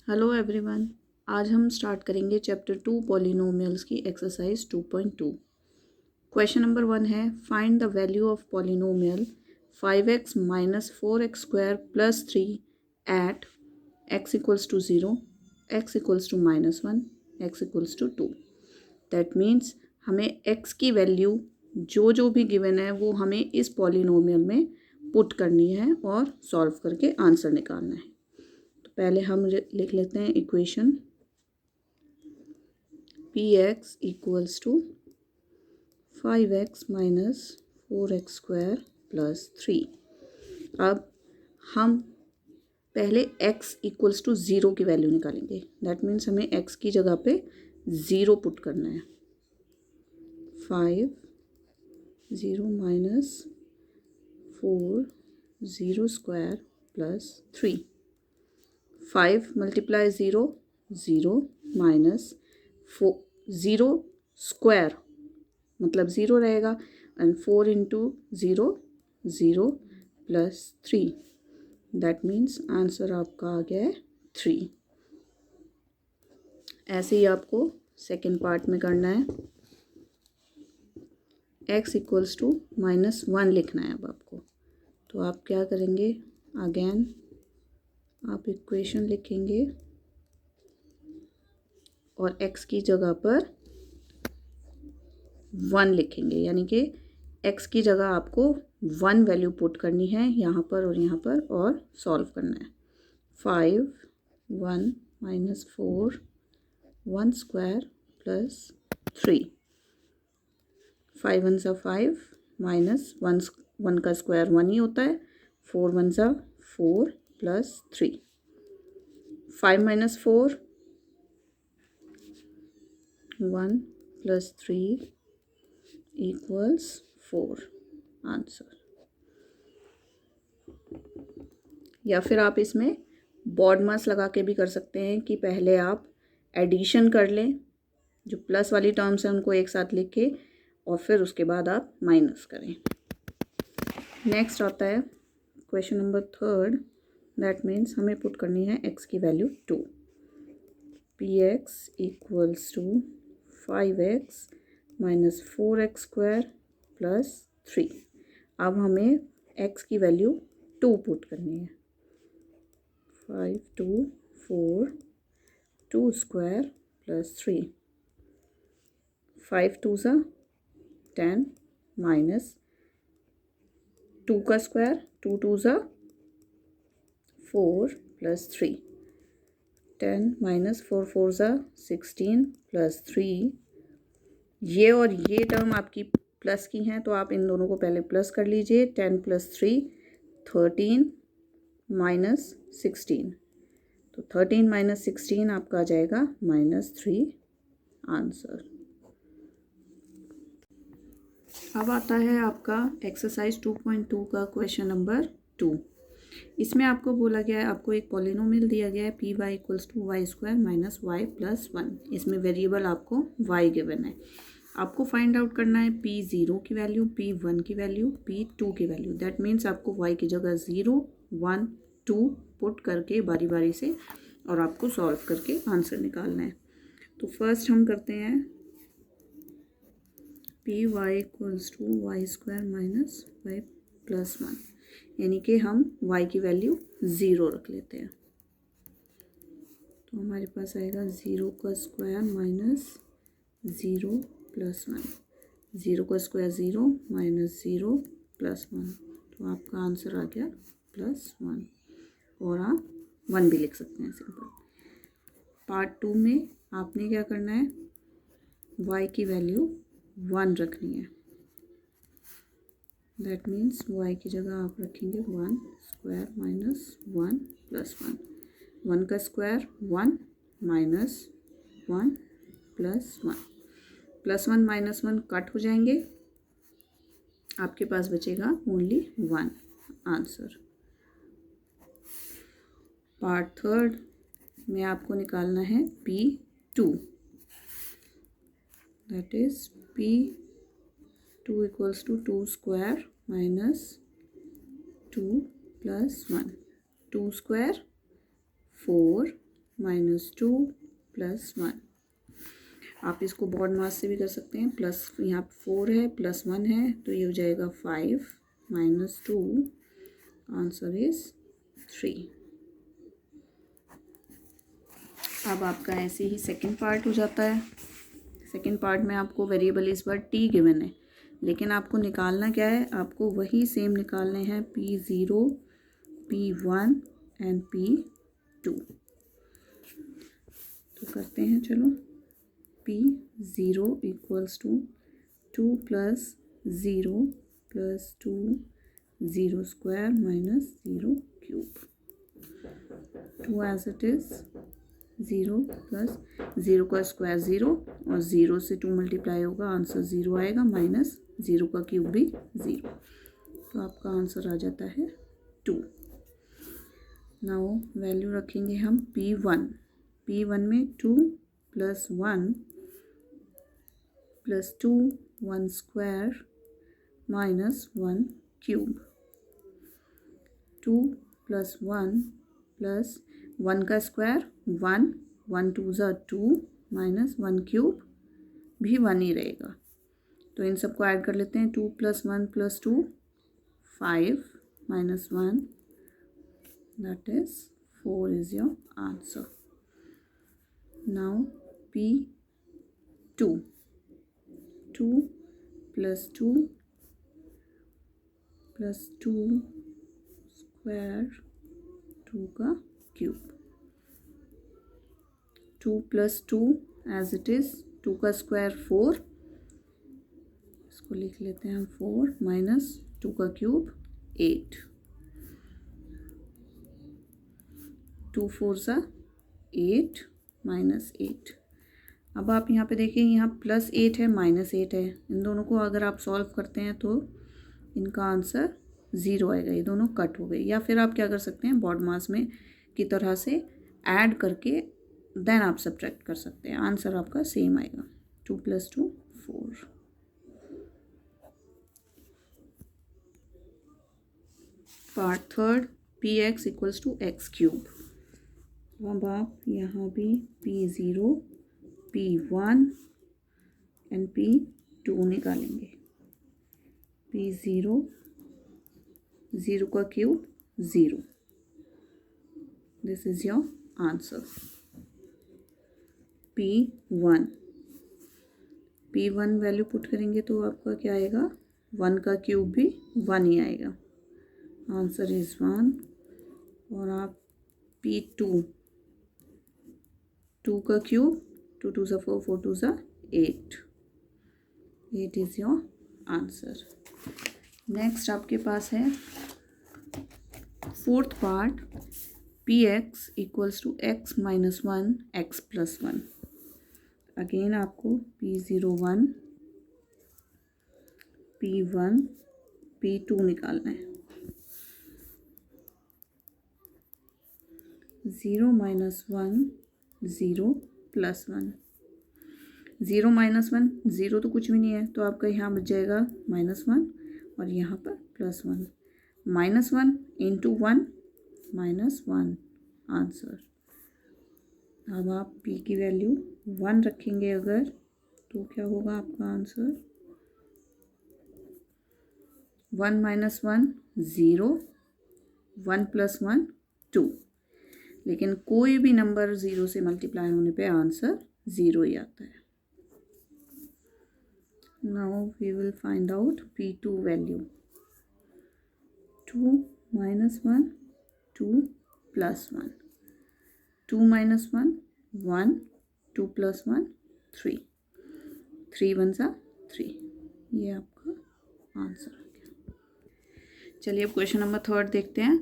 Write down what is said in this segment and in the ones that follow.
Hello everyone. आज हम start करेंगे चैप्टर 2 पॉलिनोमियल्स की एक्सरसाइज 2.2। क्वेश्चन नंबर 1 है find the value of polynomial 5x minus 4x square plus 3 at x equals to 0, x equals to -1, x equals to 2। That means हमें x की वैल्यू जो भी गिवन है वो हमें इस पॉलिनोमियल में पुट करनी है और सॉल्व करके आंसर निकालना है। पहले हम लिख लेते हैं equation P X equals to 5x minus 4x square plus 3। अब हम पहले x इक्वल्स टू 0 की वैल्यू निकालेंगे। दैट मीन्स हमें x की जगह पे 0 पुट करना है। 5 0 minus 4 0 square plus 3। 5 multiply 0 0 minus 0 square मतलब 0 रहेगा and 4 into 0 0 plus 3। That means answer आपका आ गया है 3। ऐसे ही आपको सेकेंड पार्ट में करना है। x इक्वल्स टू -1 लिखना है अब आपको। तो आप क्या करेंगे, अगेन आप इक्वेशन लिखेंगे और x की जगह पर 1 लिखेंगे, यानी कि x की जगह आपको 1 वैल्यू पुट करनी है यहाँ पर और सॉल्व करना है। 5 1 माइनस 4 1 स्क्वायर प्लस 3। 5 1 सा 5 माइनस 1 का स्क्वायर 1 ही होता है। 4 1 सा 4 plus 3। 5 minus 4 1 plus 3 equals 4 answer. या फिर आप इसमें बॉड मास लगा के भी कर सकते हैं कि पहले आप एडिशन कर लें, जो प्लस वाली टर्म्स हैं उनको एक साथ लिख के और फिर उसके बाद आप माइनस करें। नेक्स्ट आता है क्वेश्चन नंबर 3। दैट मीन्स हमें पुट करनी है x की वैल्यू 2। P X equals to 5x minus 4x square plus 3। अब हमें x की वैल्यू 2 पुट करनी है। 5 2 4 2 स्क्वायर प्लस 3। 5 2 सा 10 माइनस 2 का स्क्वायर 2 2 सा 4 प्लस 3। 10 माइनस 4 4 सा 16 प्लस 3। ये और ये टर्म आपकी प्लस की हैं तो आप इन दोनों को पहले प्लस कर लीजिए। 10 प्लस 3 13 माइनस 16। तो 13 माइनस 16 आपका आ जाएगा -3 आंसर। अब आता है आपका एक्सरसाइज 2.2 का क्वेश्चन नंबर 2। इसमें आपको बोला गया है, आपको एक पॉलिनोमियल दिया गया है P Y equals to Y square minus Y plus 1। इसमें वेरिएबल आपको वाई गिवन है। आपको फाइंड आउट करना है P0 की वैल्यू, P1 की वैल्यू, P2 की वैल्यू। दैट मीन्स आपको y की जगह 0 1 2 पुट करके बारी बारी से और आपको सॉल्व करके आंसर निकालना है। तो फर्स्ट हम करते हैं P Y equals to Y square minus Y plus 1, यानी कि हम y की वैल्यू 0 रख लेते हैं। तो हमारे पास आएगा 0 का स्क्वायर माइनस 0 प्लस 1। 0 का स्क्वायर 0 माइनस 0 प्लस 1। तो आपका आंसर आ गया +1। और आप 1 भी लिख सकते हैं सिंपल। पार्ट 2 में आपने क्या करना है, y की वैल्यू 1 रखनी है। दैट मीन्स y की जगह आप रखेंगे 1 स्क्वायर माइनस 1 प्लस 1। 1 का square 1 minus 1 plus 1। Plus 1 minus 1 cut हो जाएंगे, आपके पास बचेगा ओनली 1 आंसर। पार्ट 3 में आपको निकालना है P2। That is P2 equals to 2 square minus 2 plus 1। 2 square 4 minus 2 plus 1। आप इसको बॉड मास से भी कर सकते हैं, प्लस यहाँ 4 है प्लस 1 है तो ये हो जाएगा 5 माइनस 2, आंसर इज 3। अब आपका ऐसे ही सेकंड पार्ट हो जाता है। सेकंड पार्ट में आपको वेरिएबल इस बार t गिवन है, लेकिन आपको निकालना क्या है, आपको वही सेम निकालने हैं P0, P1 एंड P2। तो करते हैं, चलो। P0 equals to 2 plus 0 plus 2 0 square minus 0 cube, 2 as it is, 0 plus 0 का स्क्वायर 0 और 0 से 2 मल्टीप्लाई होगा, आंसर 0 आएगा, माइनस 0 का क्यूब भी 0, तो आपका आंसर आ जाता है 2। नाउ वैल्यू रखेंगे हम P1 में 2 plus 1 plus 2 1 square minus 1 cube, 2 plus 1 plus 1 का स्क्वायर 1, 1 2 ज़ा 2 माइनस 1 क्यूब भी 1 ही रहेगा, तो इन सबको ऐड कर लेते हैं। 2 plus 1 plus 2 5 minus 1, that is 4 is your answer. Now P2, 2 plus 2 plus 2 square 2 का cube, 2 plus 2 as it is, 2 का स्क्वायर 4, इसको लिख लेते हैं हम 4 माइनस 2 का क्यूब 8, 2 4 सा 8 माइनस 8। अब आप यहाँ पे देखिए, यहाँ प्लस 8 है माइनस 8 है, इन दोनों को अगर आप सॉल्व करते हैं तो इनका आंसर 0 आएगा, ये दोनों कट हो गए। या फिर आप क्या कर सकते हैं, बॉड मास में की तरह से ऐड करके देन आप सब्ट्रैक्ट कर सकते हैं, आंसर आपका सेम आएगा, 2 plus 2 4। Part third, Px equals to X cube. अब आप यहाँ भी P0, P1 एंड P2 निकालेंगे। P0, 0 का cube 0, this is your answer. P1 value put करेंगे तो आपका क्या आएगा, 1 का क्यूब भी 1 ही आएगा, आंसर इज 1। और आप P2, 2 का क्यूब 2 2 ज़ा 4 4 2 ज़ा 8, 8 इज योर आंसर। नेक्स्ट आपके पास है fourth part, Px equals to x minus 1 x plus 1। Again आपको P01, P1, P2 निकालना है। 0 माइनस 1 0 प्लस 1, 0 माइनस 1, 0 तो कुछ भी नहीं है, तो आपका यहाँ बच जाएगा -1 और यहाँ पर +1, -1 इंटू 1 -1 आंसर। अब आप P की वैल्यू 1 रखेंगे अगर, तो क्या होगा आपका आंसर, 1 माइनस 1 0, 1 प्लस 1 2, लेकिन कोई भी नंबर 0 से मल्टीप्लाई होने पे आंसर 0 ही आता है। Now we will find out P2 value, 2 minus 1 2 plus 1, 2 minus 1 1, 2 plus 1 3, 3 1 सा 3, ये आपका आंसर आ गया। चलिए अब क्वेश्चन नंबर थर्ड देखते हैं।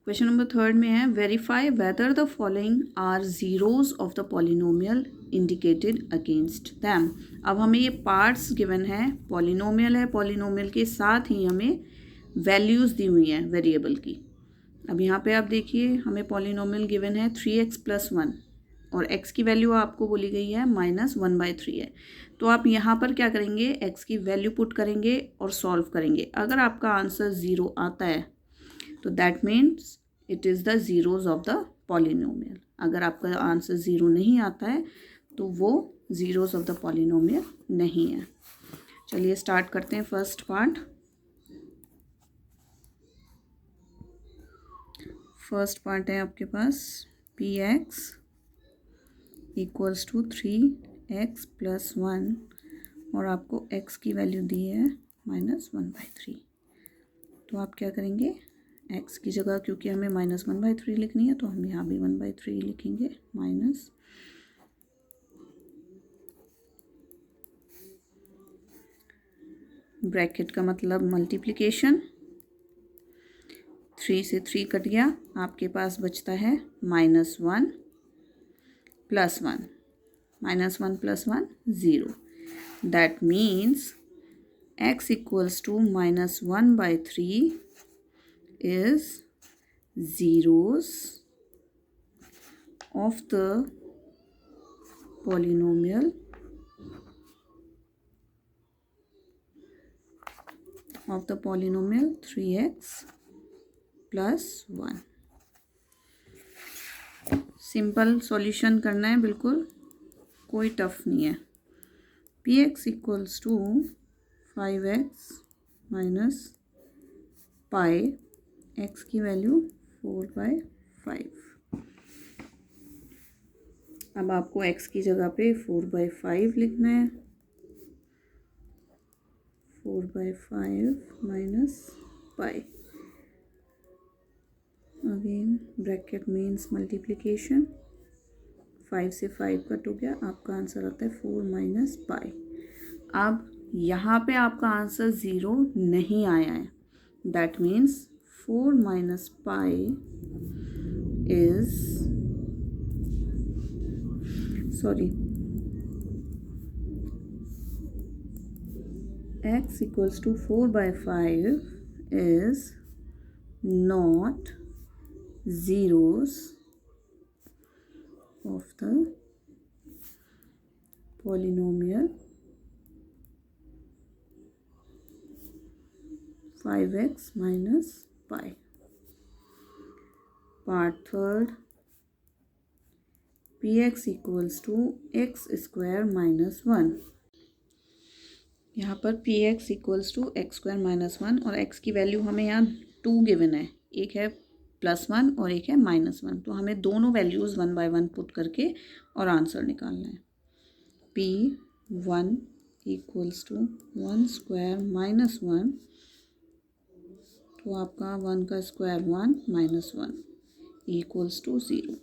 क्वेश्चन नंबर थर्ड में है, verify whether the following are zeros of the polynomial indicated against them. अब हमें ये पार्ट्स गिवन है, पॉलिनोमियल है, पॉलिनोमियल के साथ ही हमें वैल्यूज़ दी हुई हैं वेरिएबल की। अब यहाँ पे आप देखिए, हमें पॉलिनोमियल गिवन है 3x प्लस 1 और x की वैल्यू आपको बोली गई है -1/3 है, तो आप यहाँ पर क्या करेंगे, x की वैल्यू पुट करेंगे और सॉल्व करेंगे। अगर आपका आंसर 0 आता है तो that means it is the zeros of the polynomial. अगर आपका आंसर 0 नहीं आता है तो वो ज़ीरोज़ ऑफ द पॉलिनोमियल नहीं है। चलिए स्टार्ट करते हैं फर्स्ट पार्ट। फर्स्ट पार्ट है आपके पास P X equals to 3x plus 1 और आपको x की वैल्यू दी है -1/3। तो आप क्या करेंगे, x की जगह क्योंकि हमें -1/3 लिखनी है तो हम यहाँ भी 1/3 लिखेंगे माइनस ब्रैकेट का मतलब मल्टीप्लिकेशन, 3 से 3 कट गया, आपके पास बचता है -1 plus 1, -1 plus 1 0। That means x equals to -1/3 is zeros of the polynomial of the polynomial 3x plus 1। Simple solution करना है, बिल्कुल कोई टफ नहीं है। P X equals to 5x minus pi, X की वैल्यू 4/5। अब आपको x की जगह पे 4/5 लिखना है, 4/5 minus pi, again bracket means multiplication, 5 से 5 कट हो गया, आपका आंसर आता है 4 माइनस पाई। अब यहाँ पे आपका आंसर 0 नहीं आया है, that means 4 minus pi is x equals to 4/5 is not zeros of the polynomial 5x minus pi। Part third, px equals to x square minus 1। यहाँ पर P X equals to X square minus 1 और x की value हमें यहाँ 2 given है, एक है +1 और एक है -1, तो हमें दोनों वैल्यूज़ 1 बाय 1 पुट करके और आंसर निकालना है। p1 equals to 1 square minus 1, तो आपका 1 का स्क्वायर 1 माइनस 1 इक्वल्स टू 0।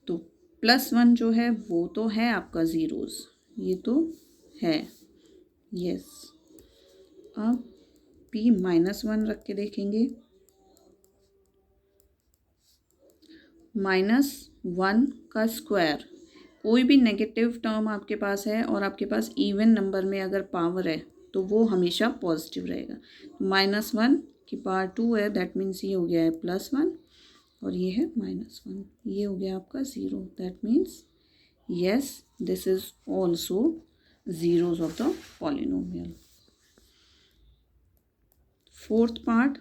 तो +1 जो है वो तो है आपका ज़ीरोज़, ये तो है, यस। अब p -1 रख के देखेंगे, -1 का स्क्वायर, कोई भी नेगेटिव टर्म आपके पास है और आपके पास इवन नंबर में अगर पावर है तो वो हमेशा पॉजिटिव रहेगा। -1 की पावर 2 है, दैट मीन्स ये हो गया है +1 और ये है -1, ये हो गया आपका 0। That means yes, this is also zeros of the polynomial। Fourth part,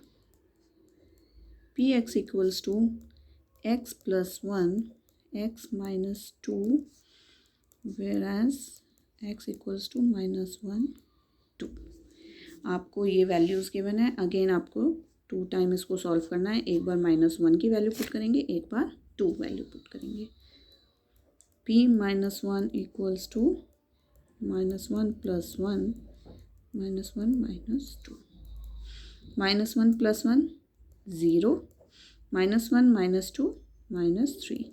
px equals to x plus 1 x minus 2 whereas x equals to -1 2। आपको ये वैल्यूज़ गिवन है, अगेन आपको 2 टाइम इसको सॉल्व करना है, एक बार -1 की वैल्यू पुट करेंगे, एक बार 2 वैल्यू पुट करेंगे। p -1 equals to -1 plus 1 -1 minus 2, -1 plus 1 0, -1 minus 2 -3।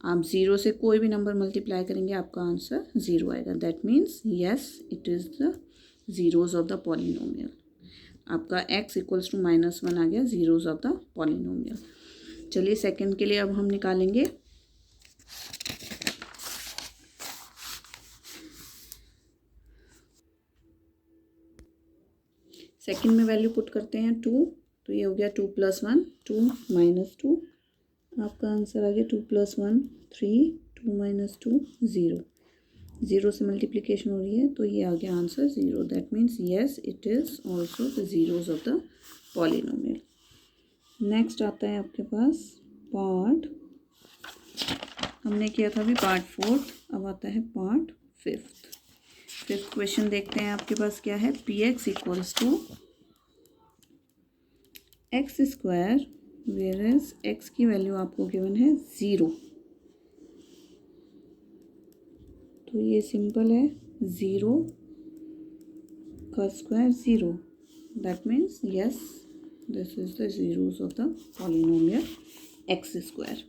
आप 0 से कोई भी नंबर मल्टीप्लाई करेंगे आपका आंसर 0 आएगा, that means yes it is the zeros of the polynomial. आपका x इक्वल्स टू -1 आ गया, ज़ीरोज़ ऑफ द पॉलिनोमियल। चलिए सेकंड के लिए अब हम निकालेंगे। सेकंड में वैल्यू पुट करते हैं 2, तो ये हो गया 2 + 1 2 -2, आपका आंसर आ गया 2 + 1 3 2 - 2 0। 0 से मल्टीप्लिकेशन हो रही है तो ये आ गया answer 0, that means yes it is also the zeros of the polynomial. Next आता है आपके पास पार्ट हमने किया था अभी पार्ट 4, अब आता है पार्ट 5th क्वेश्चन देखते हैं आपके पास क्या है। P X equals to X square whereas X की वैल्यू आपको गिवन है 0। तो ये सिंपल है, 0 का square 0, that means yes this is the zeros of the polynomial X square.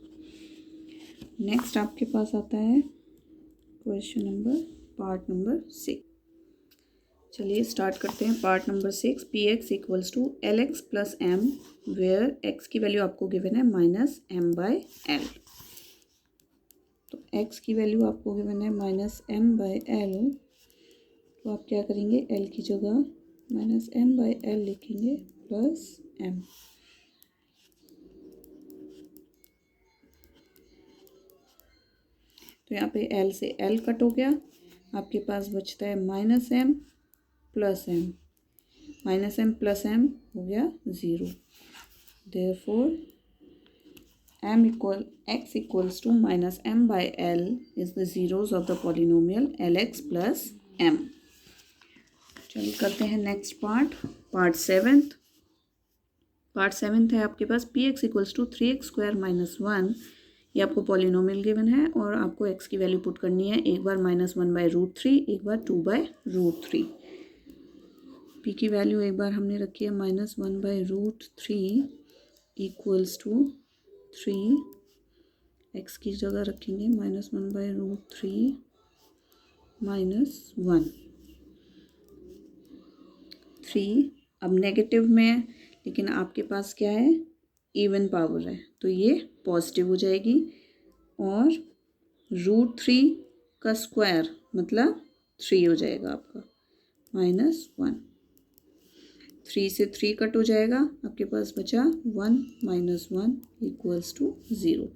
Next आपके पास आता है क्वेश्चन पार्ट नंबर 6। चलिए स्टार्ट करते हैं part number 6। P X equals to L X plus M where X की वैल्यू आपको given है माइनस एम बाई एल। तो एक्स की वैल्यू आपको गिवन है माइनस एम बाई एल, तो आप क्या करेंगे, एल की जगह माइनस एम बाई एल लिखेंगे प्लस एम। तो यहाँ पे एल से एल कट हो गया, आपके पास बचता है minus M plus M. Minus M plus M हो गया 0। Therefore M equal X equals to minus M by L is the zeros of the polynomial L X plus M. चलिए करते हैं next part 7th। Part 7th है आपके पास P X equals to 3x square minus 1। ये आपको polynomial given है और आपको x की वैल्यू पुट करनी है, एक बार -1/√3, एक बार 2/√3। p की वैल्यू एक बार हमने रखी है -1/√3 इक्वल्स टू 3, x की जगह रखेंगे -1/√3 -1 3। अब नेगेटिव में है लेकिन आपके पास क्या है, इवन पावर है, तो ये पॉजिटिव हो जाएगी। और √3 का स्क्वायर मतलब 3 हो जाएगा आपका -1। 3 से 3 कट हो जाएगा, आपके पास बचा 1 - 1 इक्वल्स टू 0।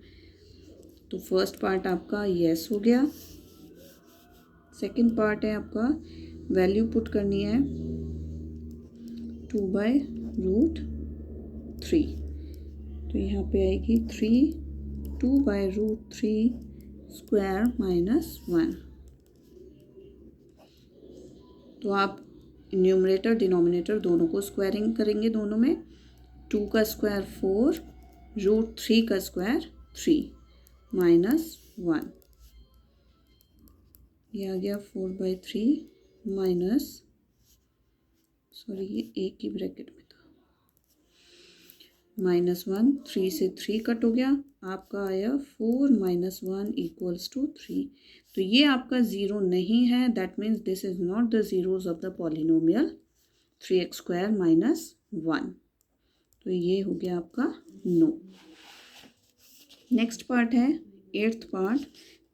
तो फर्स्ट पार्ट आपका यस हो गया। सेकंड पार्ट है आपका वैल्यू पुट करनी है 2/√3। तो यहाँ पे आएगी 2/√3 स्क्वायर -1। तो आप न्यूमरेटर डिनोमिनेटर दोनों को स्क्वायरिंग करेंगे, दोनों में 2 का स्क्वायर 4, √3 का स्क्वायर 3 -1। ये आ गया 4/3 माइनस, सॉरी ये एक ही ब्रैकेट में था, -1। 3 से 3 कट हो गया, आपका आया 4 - 1 इक्वल्स टू 3। तो ये आपका 0 नहीं है, that means this is not the zeros of the polynomial 3x square -1। तो ये हो गया आपका नो। नेक्स्ट पार्ट है 8th part.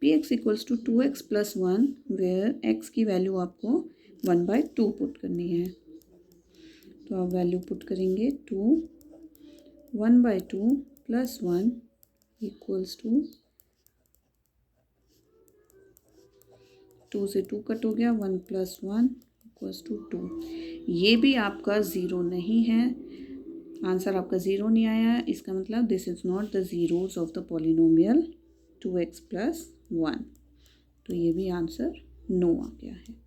P X equals to 2x plus 1 where X की वैल्यू आपको 1/2 पुट करनी है। तो आप वैल्यू पुट करेंगे 2, 1/2 प्लस 1 इक्वल्स टू 2 से 2 कट हो गया, 1 + 1 इक्वल्स टू 2। ये भी आपका 0 नहीं है, आंसर आपका 0 नहीं आया, इसका मतलब this is not the zeros of the polynomial 2x + 1। तो ये भी आंसर नो आ गया है।